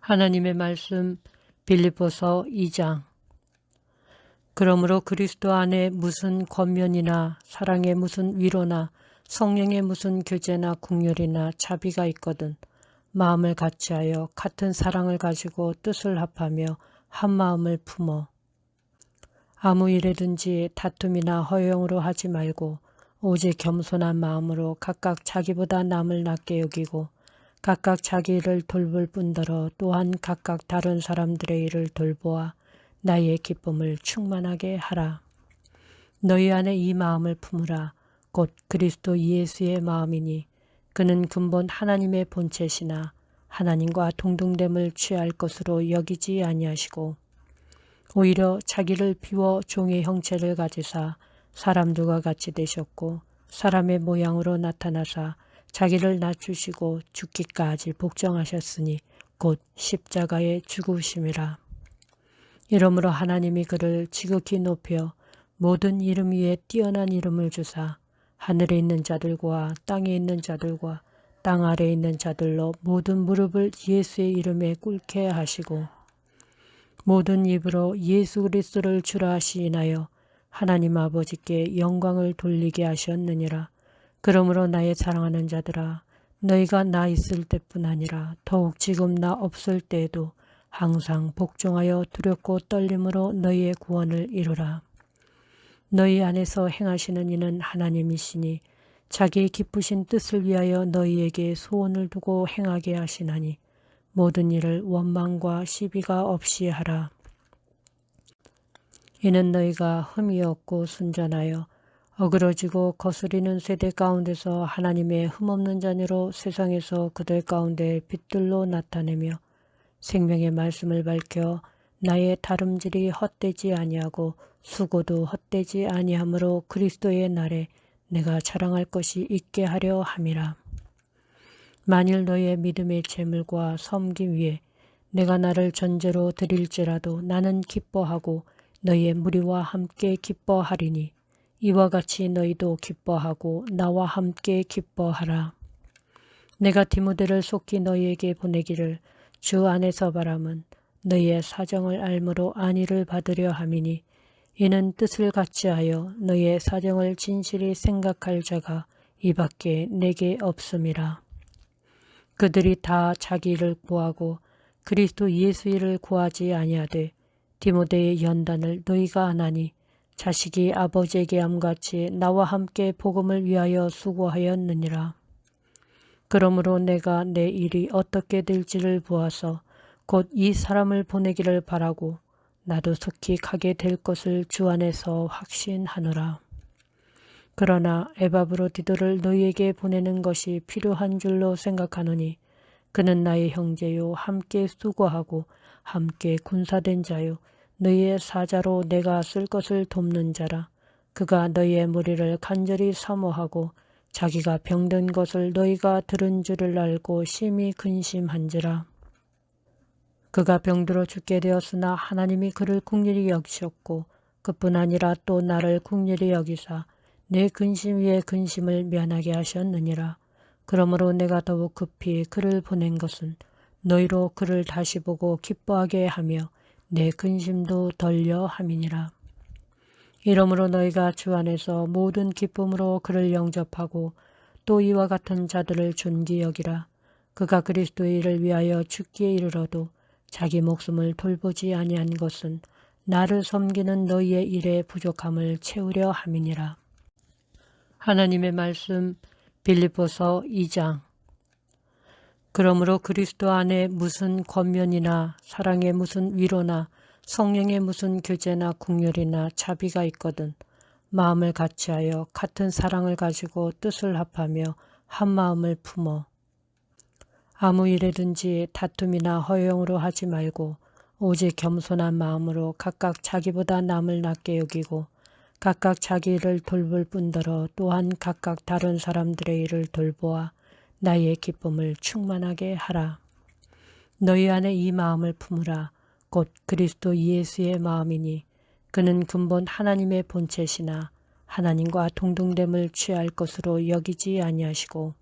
하나님의 말씀 빌립보서 2장. 그러므로 그리스도 안에 무슨 권면이나 사랑의 무슨 위로나 성령의 무슨 교제나 국률이나 자비가 있거든 마음을 같이하여 같은 사랑을 가지고 뜻을 합하며 한 마음을 품어 아무 일에든지 다툼이나 허영으로 하지 말고 오직 겸손한 마음으로 각각 자기보다 남을 낮게 여기고 각각 자기 일을 돌볼 뿐더러 또한 각각 다른 사람들의 일을 돌보아 나의 기쁨을 충만하게 하라. 너희 안에 이 마음을 품으라. 곧 그리스도 예수의 마음이니 그는 근본 하나님의 본체시나 하나님과 동등됨을 취할 것으로 여기지 아니하시고 오히려 자기를 비워 종의 형체를 가지사 사람들과 같이 되셨고 사람의 모양으로 나타나사 자기를 낮추시고 죽기까지 복종하셨으니 곧 십자가에 죽으심이라. 이러므로 하나님이 그를 지극히 높여 모든 이름 위에 뛰어난 이름을 주사 하늘에 있는 자들과 땅에 있는 자들과 땅 아래에 있는 자들로 모든 무릎을 예수의 이름에 꿇게 하시고 모든 입으로 예수 그리스도를 주라 시인하여 하나님 아버지께 영광을 돌리게 하셨느니라. 그러므로 나의 사랑하는 자들아, 너희가 나 있을 때뿐 아니라 더욱 지금 나 없을 때에도 항상 복종하여 두렵고 떨림으로 너희의 구원을 이루라. 너희 안에서 행하시는 이는 하나님이시니 자기의 기쁘신 뜻을 위하여 너희에게 소원을 두고 행하게 하시나니 모든 일을 원망과 시비가 없이 하라. 이는 너희가 흠이 없고 순전하여 어그러지고 거스리는 세대 가운데서 하나님의 흠없는 자녀로 세상에서 그들 가운데 빛들로 나타내며 생명의 말씀을 밝혀 나의 다름질이 헛되지 아니하고 수고도 헛되지 아니하므로 그리스도의 날에 내가 자랑할 것이 있게 하려 함이라. 만일 너의 믿음의 재물과 섬김 위에 내가 나를 전제로 드릴지라도 나는 기뻐하고 너희의 무리와 함께 기뻐하리니 이와 같이 너희도 기뻐하고 나와 함께 기뻐하라. 내가 디모데를 속히 너희에게 보내기를 주 안에서 바람은 너희의 사정을 알므로 안위를 받으려 함이니 이는 뜻을 같이하여 너희의 사정을 진실히 생각할 자가 이밖에 내게 없음이라. 그들이 다 자기 일을 구하고 그리스도 예수 일을 구하지 아니하되 디모데의 연단을 너희가 안하니 자식이 아버지에게 함같이 나와 함께 복음을 위하여 수고하였느니라. 그러므로 내가 내 일이 어떻게 될지를 보아서 곧 이 사람을 보내기를 바라고 나도 속히 가게 될 것을 주 안에서 확신하노라. 그러나 에바브로디도를 너희에게 보내는 것이 필요한 줄로 생각하노니 그는 나의 형제요 함께 수고하고 함께 군사된 자요 너희의 사자로 내가 쓸 것을 돕는 자라. 그가 너희의 무리를 간절히 사모하고 자기가 병든 것을 너희가 들은 줄을 알고 심히 근심한지라. 그가 병들어 죽게 되었으나 하나님이 그를 긍휼히 여기셨고 그뿐 아니라 또 나를 긍휼히 여기사 내 근심 위에 근심을 면하게 하셨느니라. 그러므로 내가 더욱 급히 그를 보낸 것은 너희로 그를 다시 보고 기뻐하게 하며 내 근심도 덜려 함이니라. 이러므로 너희가 주 안에서 모든 기쁨으로 그를 영접하고 또 이와 같은 자들을 존귀 여기라. 그가 그리스도의 일을 위하여 죽기에 이르러도 자기 목숨을 돌보지 아니한 것은 나를 섬기는 너희의 일의 부족함을 채우려 함이니라. 하나님의 말씀 빌립보서 2장. 그러므로 그리스도 안에 무슨 권면이나 사랑의 무슨 위로나 성령의 무슨 교제나 국률이나 자비가 있거든 마음을 같이하여 같은 사랑을 가지고 뜻을 합하며 한 마음을 품어 아무 일에든지 다툼이나 허영으로 하지 말고 오직 겸손한 마음으로 각각 자기보다 남을 낮게 여기고 각각 자기 일을 돌볼 뿐더러 또한 각각 다른 사람들의 일을 돌보아 나의 기쁨을 충만하게 하라. 너희 안에 이 마음을 품으라. 곧 그리스도 예수의 마음이니 그는 근본 하나님의 본체시나 하나님과 동등됨을 취할 것으로 여기지 아니하시고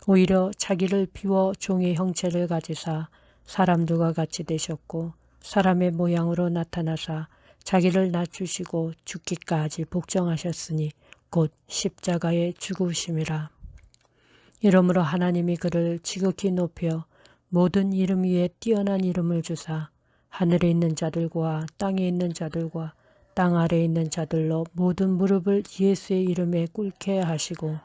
오히려 자기를 비워 종의 형체를 가지사 사람들과 같이 되셨고 사람의 모양으로 나타나사 자기를 낮추시고 죽기까지 복종하셨으니 곧 십자가에 죽으심이라. 이러므로 하나님이 그를 지극히 높여 모든 이름 위에 뛰어난 이름을 주사 하늘에 있는 자들과 땅에 있는 자들과 땅 아래에 있는 자들로 모든 무릎을 예수의 이름에 꿇게 하시고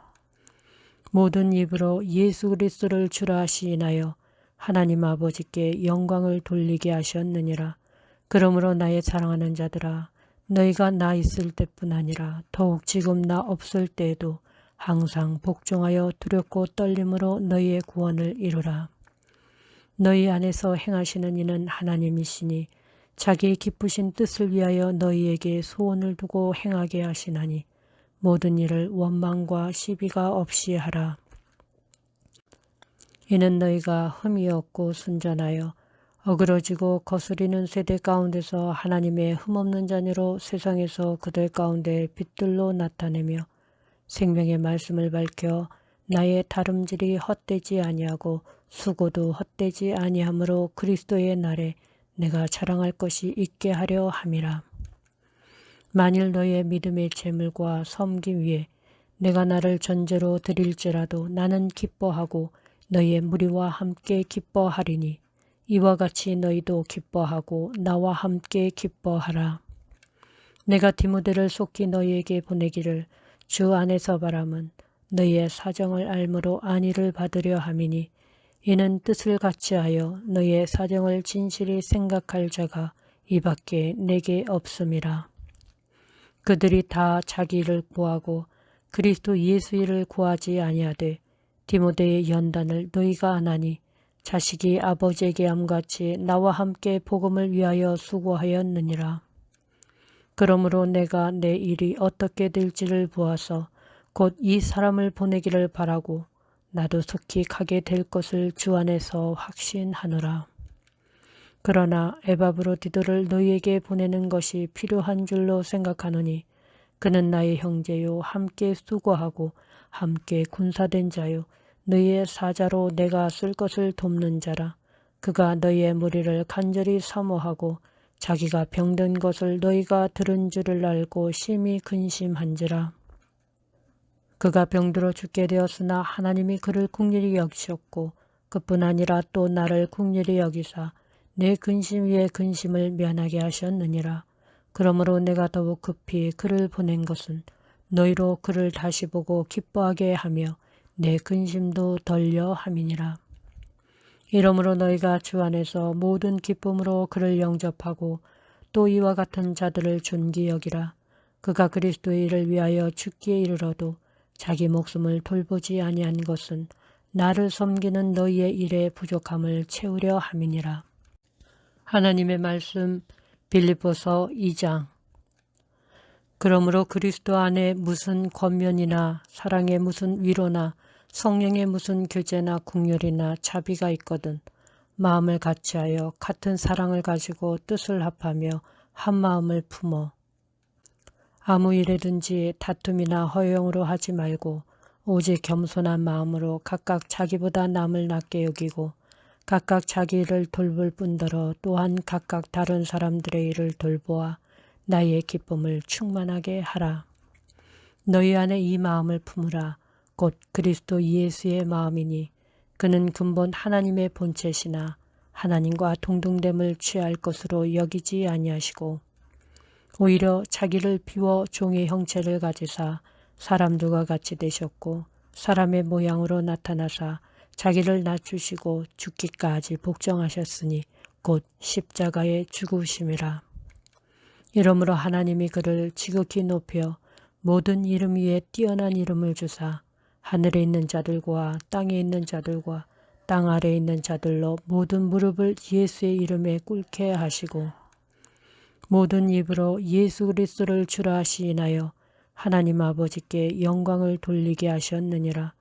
모든 입으로 예수 그리스도를 주라 시인하여 하나님 아버지께 영광을 돌리게 하셨느니라. 그러므로 나의 사랑하는 자들아, 너희가 나 있을 때뿐 아니라 더욱 지금 나 없을 때에도 항상 복종하여 두렵고 떨림으로 너희의 구원을 이루라. 너희 안에서 행하시는 이는 하나님이시니 자기의 기쁘신 뜻을 위하여 너희에게 소원을 두고 행하게 하시나니 모든 일을 원망과 시비가 없이 하라. 이는 너희가 흠이 없고 순전하여 어그러지고 거스리는 세대 가운데서 하나님의 흠없는 자녀로 세상에서 그들 가운데 빛들로 나타내며 생명의 말씀을 밝혀 나의 다름질이 헛되지 아니하고 수고도 헛되지 아니하므로 그리스도의 날에 내가 자랑할 것이 있게 하려 함이라. 만일 너의 믿음의 재물과 섬김 위에 내가 나를 전제로 드릴지라도 나는 기뻐하고 너희의 무리와 함께 기뻐하리니 이와 같이 너희도 기뻐하고 나와 함께 기뻐하라. 내가 디모데를 속히 너희에게 보내기를 주 안에서 바람은 너희의 사정을 알므로 안위를 받으려 함이니 이는 뜻을 같이하여 너희의 사정을 진실히 생각할 자가 이밖에 내게 없음이라. 그들이 다 자기 일을 구하고 그리스도 예수 일을 구하지 아니하되 디모데의 연단을 너희가 안하니 자식이 아버지에게 함같이 나와 함께 복음을 위하여 수고하였느니라. 그러므로 내가 내 일이 어떻게 될지를 보아서 곧 이 사람을 보내기를 바라고 나도 속히 가게 될 것을 주 안에서 확신하노라. 그러나 에바브로디도를 너희에게 보내는 것이 필요한 줄로 생각하노니 그는 나의 형제요 함께 수고하고 함께 군사된 자요 너희의 사자로 내가 쓸 것을 돕는 자라. 그가 너희의 무리를 간절히 사모하고 자기가 병든 것을 너희가 들은 줄을 알고 심히 근심한지라. 그가 병들어 죽게 되었으나 하나님이 그를 긍휼히 여기셨고 그뿐 아니라 또 나를 긍휼히 여기사 내 근심 위에 근심을 면하게 하셨느니라. 그러므로 내가 더욱 급히 그를 보낸 것은 너희로 그를 다시 보고 기뻐하게 하며 내 근심도 덜려 함이니라. 이러므로 너희가 주 안에서 모든 기쁨으로 그를 영접하고 또 이와 같은 자들을 존귀 여기라. 그가 그리스도의 일을 위하여 죽기에 이르러도 자기 목숨을 돌보지 아니한 것은 나를 섬기는 너희의 일의 부족함을 채우려 함이니라. 하나님의 말씀 빌립보서 2장. 그러므로 그리스도 안에 무슨 권면이나 사랑의 무슨 위로나 성령의 무슨 교제나 긍휼이나 자비가 있거든 마음을 같이하여 같은 사랑을 가지고 뜻을 합하며 한 마음을 품어 아무 일에든지 다툼이나 허영으로 하지 말고 오직 겸손한 마음으로 각각 자기보다 남을 낮게 여기고 각각 자기 일을 돌볼 뿐더러 또한 각각 다른 사람들의 일을 돌보아 나의 기쁨을 충만하게 하라. 너희 안에 이 마음을 품으라. 곧 그리스도 예수의 마음이니 그는 근본 하나님의 본체시나 하나님과 동등됨을 취할 것으로 여기지 아니하시고 오히려 자기를 비워 종의 형체를 가지사 사람들과 같이 되셨고 사람의 모양으로 나타나사 자기를 낮추시고 죽기까지 복종하셨으니 곧 십자가에 죽으심이라. 이러므로 하나님이 그를 지극히 높여 모든 이름 위에 뛰어난 이름을 주사 하늘에 있는 자들과 땅에 있는 자들과 땅 아래에 있는 자들로 모든 무릎을 예수의 이름에 꿇게 하시고 모든 입으로 예수 그리스도를 주라 시인하여 하나님 아버지께 영광을 돌리게 하셨느니라.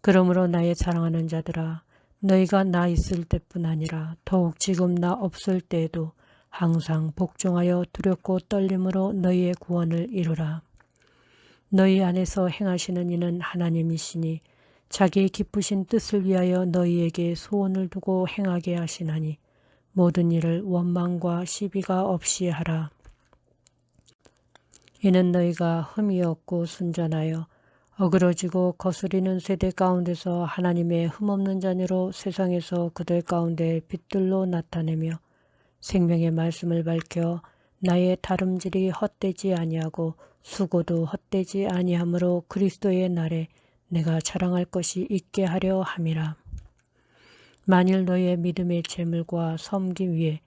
그러므로 나의 사랑하는 자들아, 너희가 나 있을 때뿐 아니라 더욱 지금 나 없을 때에도 항상 복종하여 두렵고 떨림으로 너희의 구원을 이루라. 너희 안에서 행하시는 이는 하나님이시니 자기의 기쁘신 뜻을 위하여 너희에게 소원을 두고 행하게 하시나니 모든 일을 원망과 시비가 없이 하라. 이는 너희가 흠이 없고 순전하여 어그러지고 거스리는 세대 가운데서 하나님의 흠없는 자녀로 세상에서 그들 가운데 빛들로 나타내며 생명의 말씀을 밝혀 나의 다름질이 헛되지 아니하고 수고도 헛되지 아니하므로 그리스도의 날에 내가 자랑할 것이 있게 하려 함이라. 만일 너의 믿음의 재물과 섬김 위에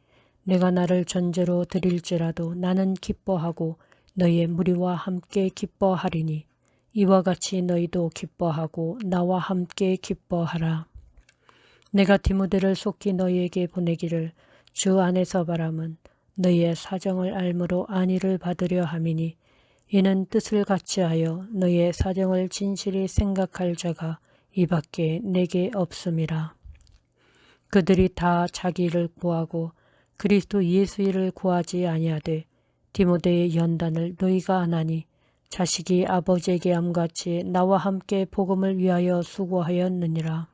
내가 나를 전제로 드릴지라도 나는 기뻐하고 너의 무리와 함께 기뻐하리니 이와 같이 너희도 기뻐하고 나와 함께 기뻐하라. 내가 디모데를 속히 너희에게 보내기를 주 안에서 바람은 너희의 사정을 알므로 안위를 받으려 함이니 이는 뜻을 같이 하여 너희의 사정을 진실히 생각할 자가 이밖에 내게 없음이라. 그들이 다 자기 일을 구하고 그리스도 예수 일을 구하지 아니하되 디모데의 연단을 너희가 안하니 자식이 아버지에게 암같이 나와 함께 복음을 위하여 수고하였느니라.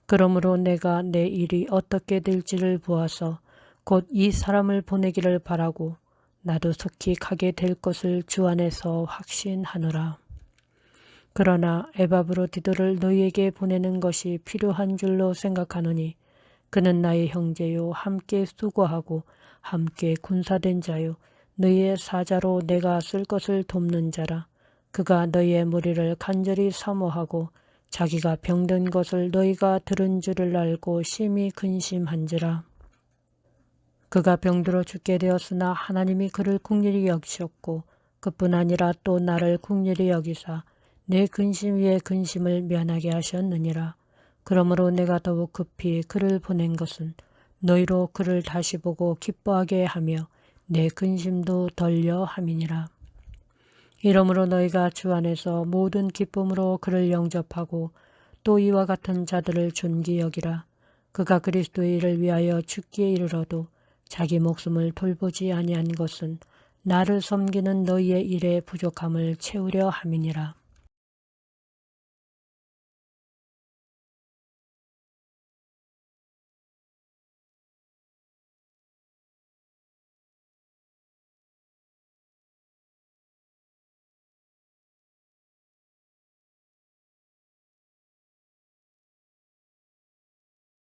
그러므로 내가 내 일이 어떻게 될지를 보아서 곧 이 사람을 보내기를 바라고 나도 속히 가게 될 것을 주 안에서 확신하노라. 그러나 에바브로디도를 너희에게 보내는 것이 필요한 줄로 생각하노니 그는 나의 형제요 함께 수고하고 함께 군사된 자요 너희의 사자로 내가 쓸 것을 돕는 자라. 그가 너희의 무리를 간절히 사모하고 자기가 병든 것을 너희가 들은 줄을 알고 심히 근심한지라. 그가 병들어 죽게 되었으나 하나님이 그를 긍휼히 여기셨고 그뿐 아니라 또 나를 긍휼히 여기사 내 근심 위에 근심을 면하게 하셨느니라. 그러므로 내가 더욱 급히 그를 보낸 것은 너희로 그를 다시 보고 기뻐하게 하며 내 근심도 덜려 함이니라. 이러므로 너희가 주 안에서 모든 기쁨으로 그를 영접하고 또 이와 같은 자들을 존귀 여기라. 그가 그리스도의 일을 위하여 죽기에 이르러도 자기 목숨을 돌보지 아니한 것은 나를 섬기는 너희의 일의 부족함을 채우려 함이니라.